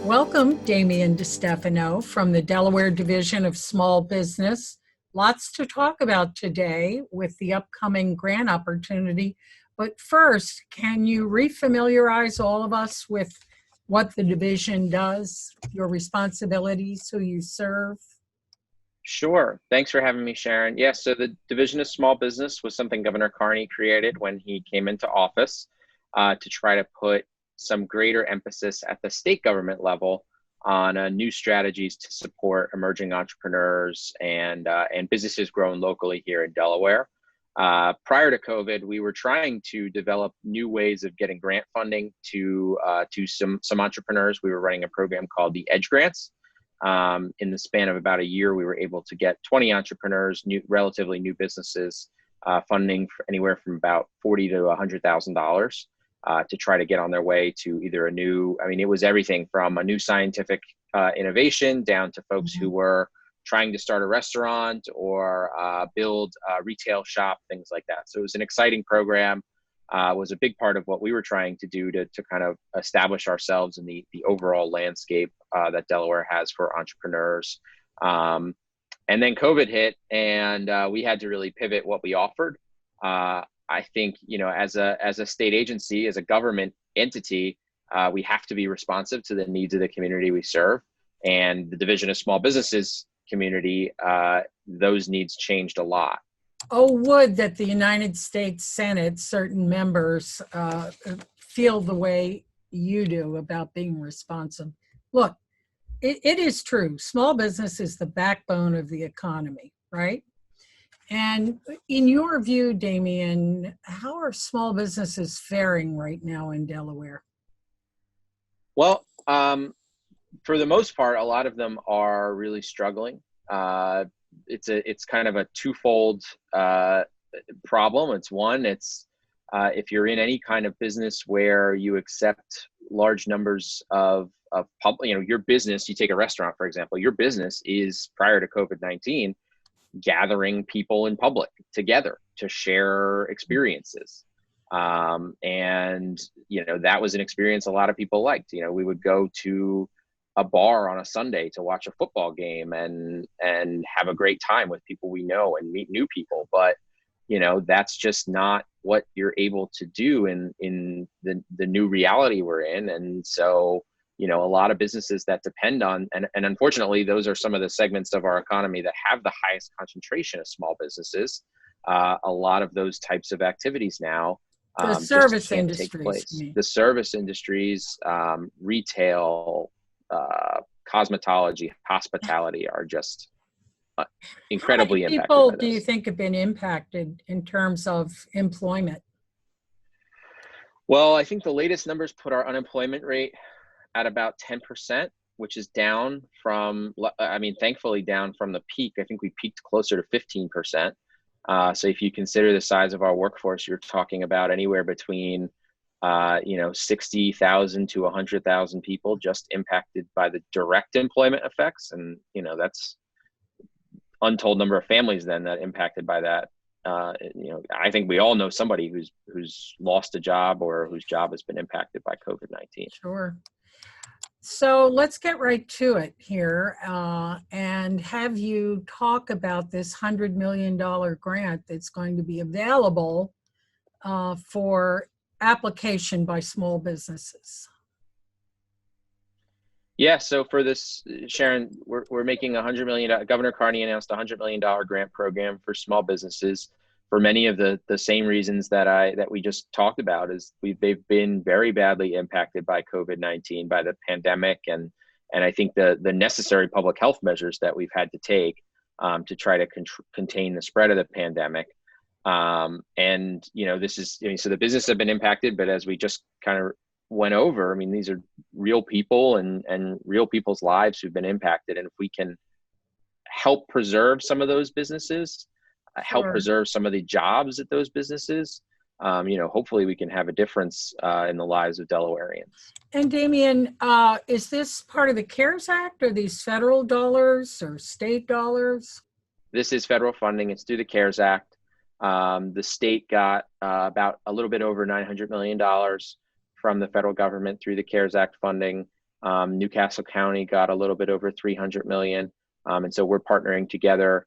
Welcome, Damian DeStefano from the Delaware Division of Small Business. Lots to talk about today with the upcoming grant opportunity. But first, can you refamiliarize all of us with what the division does, your responsibilities, who you serve? Sure. Thanks for having me, Sharon. Yeah, so the Division of Small Business was something Governor Carney created when he came into office to try to put some greater emphasis at the state government level on new strategies to support emerging entrepreneurs and businesses growing locally here in Delaware. Prior to COVID, we were trying to develop new ways of getting grant funding to some entrepreneurs. We were running a program called the Edge Grants. In the span of about a year, we were able to get 20 entrepreneurs, relatively new businesses, funding for anywhere from about $40,000 to $100,000 to try to get on their way to either it was everything from a new scientific innovation down to folks who were trying to start a restaurant or build a retail shop, things like that. So it was an exciting program. Was a big part of what we were trying to do to kind of establish ourselves in the overall landscape that Delaware has for entrepreneurs. And then COVID hit, and we had to really pivot what we offered. I think, as a state agency, as a government entity, we have to be responsive to the needs of the community we serve. And the Division of Small Businesses community, those needs changed a lot. Oh, would that the United States Senate, certain members feel the way you do about being responsive. Look, it is true. Small business is the backbone of the economy, right? And in your view, Damian, how are small businesses faring right now in Delaware? Well, for the most part, a lot of them are really struggling. It's kind of a twofold problem. It's one, if you're in any kind of business where you accept large numbers of public, your business, you take a restaurant, for example, your business is, prior to COVID-19, gathering people in public together to share experiences. And that was an experience a lot of people liked. We would go to a bar on a Sunday to watch a football game and have a great time with people we know and meet new people. But, that's just not what you're able to do in the new reality we're in. And so, a lot of businesses that depend on, and unfortunately, those are some of the segments of our economy that have the highest concentration of small businesses. A lot of those types of activities now The just service can't take industries, place. The service industries, retail, cosmetology, hospitality are just incredibly How many impacted people by do you this. think have been impacted in terms of employment? Well, I think the latest numbers put our unemployment rate at about 10%, which is down from, thankfully down from the peak. I think we peaked closer to 15%. So if you consider the size of our workforce, you're talking about anywhere between 60,000 to 100,000 people just impacted by the direct employment effects. And, that's untold number of families then that impacted by that. I think we all know somebody who's lost a job or whose job has been impacted by COVID-19. Sure. So let's get right to it here and have you talk about this $100 million grant that's going to be available for application by small businesses. Yeah, so for this, Sharon, we're making $100 million. Governor Carney announced a $100 million grant program for small businesses for many of the same reasons that we just talked about. They've been very badly impacted by COVID-19, by the pandemic, and I think the necessary public health measures that we've had to take to try to contain the spread of the pandemic. This is, so the business have been impacted, but as we just kind of went over, these are real people and real people's lives who've been impacted. And if we can help preserve some of those businesses, help Sure. preserve some of the jobs at those businesses, hopefully we can have a difference in the lives of Delawareans. And Damian, is this part of the CARES Act? Or these federal dollars or state dollars? This is federal funding. It's through the CARES Act. The state got about a little bit over $900 million from the federal government through the CARES Act funding. Newcastle County got a little bit over 300 million. And so we're partnering together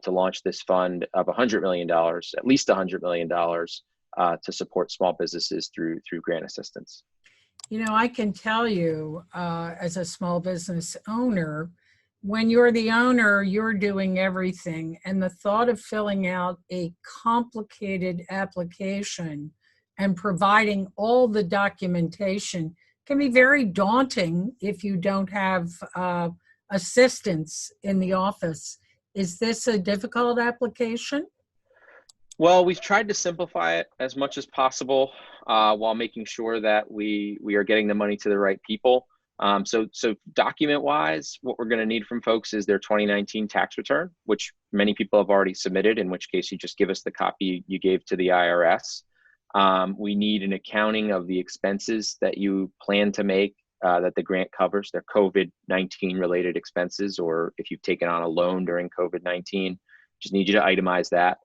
to launch this fund of $100 million, at least $100 million, to support small businesses through grant assistance. You know, I can tell you, as a small business owner, when you're the owner, you're doing everything. And the thought of filling out a complicated application and providing all the documentation can be very daunting if you don't have assistance in the office. Is this a difficult application? Well, we've tried to simplify it as much as possible while making sure that we are getting the money to the right people. So document-wise, what we're going to need from folks is their 2019 tax return, which many people have already submitted, in which case you just give us the copy you gave to the IRS. We need an accounting of the expenses that you plan to make that the grant covers. They're COVID-19 related expenses, or if you've taken on a loan during COVID-19, just need you to itemize that.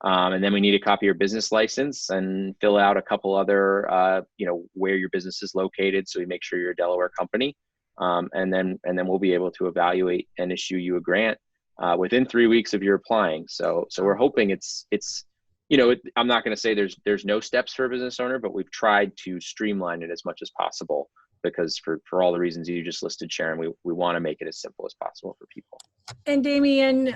And then we need a copy of your business license and fill out a couple other, where your business is located, so we make sure you're a Delaware company. And then we'll be able to evaluate and issue you a grant within 3 weeks of your applying. So we're hoping it's I'm not going to say there's no steps for a business owner, but we've tried to streamline it as much as possible, because for all the reasons you just listed, Sharon, we want to make it as simple as possible for people. And Damian,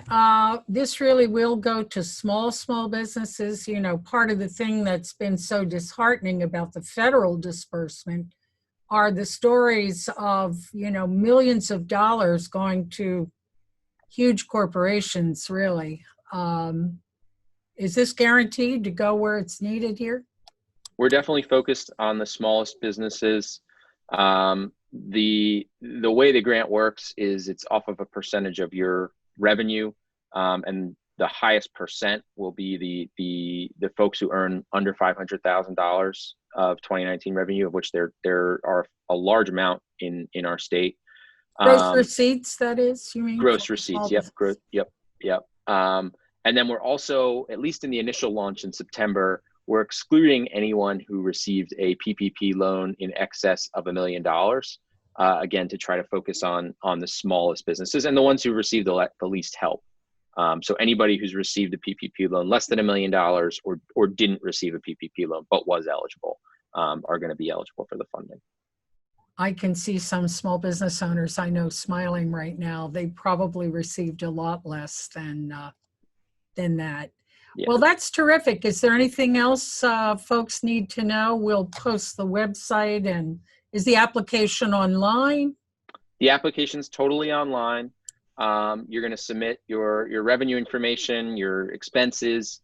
this really will go to small businesses. You know, part of the thing that's been so disheartening about the federal disbursement are the stories of, millions of dollars going to huge corporations, really. Is this guaranteed to go where it's needed here? We're definitely focused on the smallest businesses. The way the grant works is it's off of a percentage of your revenue, and the highest percent will be the folks who earn under $500,000 of 2019 revenue, of which there are a large amount in our state. Gross receipts, that is, you mean? Gross receipts, yep. And then we're also, at least in the initial launch in September, we're excluding anyone who received a PPP loan in excess of $1 million, again, to try to focus on the smallest businesses and the ones who received the least help. So anybody who's received a PPP loan less than $1 million or didn't receive a PPP loan but was eligible are going to be eligible for the funding. I can see some small business owners I know smiling right now. They probably received a lot less than that. Yeah. Well, that's terrific. Is there anything else folks need to know? We'll post the website. And is the application online? The application's totally online. You're going to submit your revenue information, your expenses.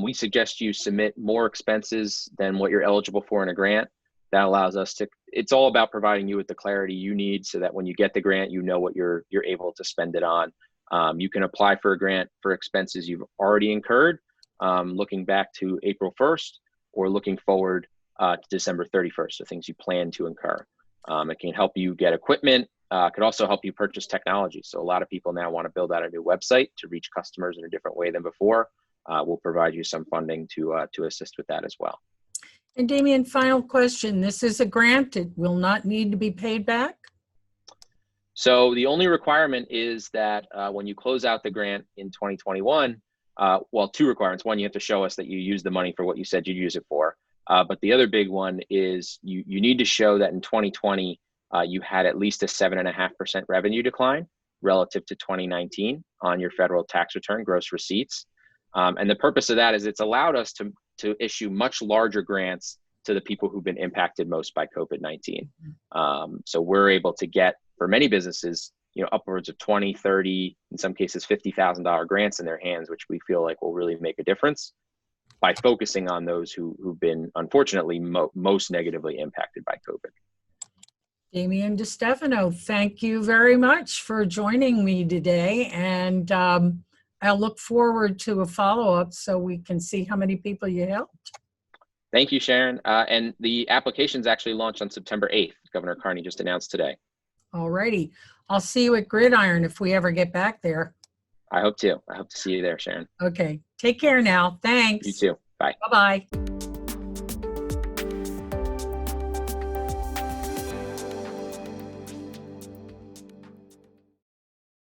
We suggest you submit more expenses than what you're eligible for in a grant. That allows us to, it's all about providing you with the clarity you need so that when you get the grant, you know what you're able to spend it on. You can apply for a grant for expenses you've already incurred, looking back to April 1st or looking forward to December 31st, so things you plan to incur. It can help you get equipment, could also help you purchase technology. So a lot of people now want to build out a new website to reach customers in a different way than before. We'll provide you some funding to assist with that as well. And Damian, final question. This is a grant. It will not need to be paid back? So the only requirement is that when you close out the grant in 2021, two requirements. One, you have to show us that you use the money for what you said you'd use it for. But the other big one is you need to show that in 2020, you had at least a 7.5% revenue decline relative to 2019 on your federal tax return, gross receipts. And the purpose of that is it's allowed us to issue much larger grants to the people who've been impacted most by COVID-19. So we're able to get, for many businesses, upwards of 20, 30, in some cases $50,000 grants in their hands, which we feel like will really make a difference by focusing on those who've been, unfortunately, most negatively impacted by COVID. Damian DeStefano, thank you very much for joining me today. And I'll look forward to a follow-up so we can see how many people you helped. Thank you, Sharon. And the application's actually launched on September 8th. Governor Carney just announced today. All righty. I'll see you at Gridiron if we ever get back there. I hope to. I hope to see you there, Sharon. Okay. Take care now. Thanks. You too. Bye. Bye-bye.